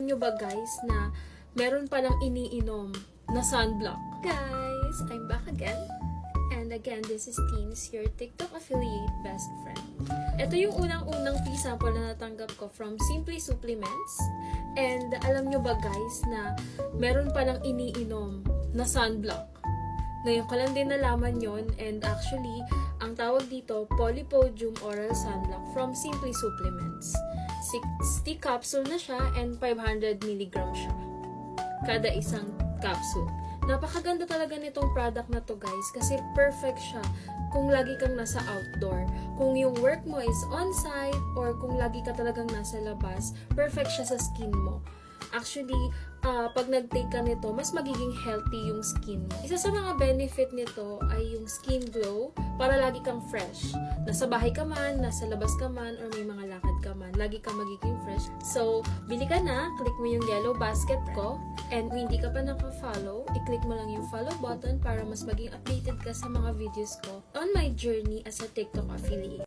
Nyo ba guys na meron palang iniinom na sunblock? Guys, I'm back again. And again, this is Teens, your TikTok affiliate best friend. Ito yung unang-unang free sample na natanggap ko from Simply Supplements. And alam nyo ba guys na meron palang iniinom na sunblock? Ngayon ko lang din nalaman yon, and actually, ang tawag dito, Polypodium Oral Sunblock from Simply Supplements. 60 capsule na siya and 500 mg siya kada isang capsule. Napakaganda talaga nitong product na to guys kasi perfect siya kung lagi kang nasa outdoor. Kung yung work mo is on-site or kung lagi ka talagang nasa labas, perfect siya sa skin mo. Actually, pag nag-take ka nito, mas magiging healthy yung skin mo. Isa sa mga benefit nito ay yung skin glow para lagi kang fresh. Nasa bahay ka man, nasa labas ka man, or may mga lakad ka man, lagi kang magiging fresh. So, bili ka na, click mo yung yellow basket ko, and kung hindi ka pa naka-follow, i-click mo lang yung follow button para mas maging updated ka sa mga videos ko on my journey as a TikTok affiliate.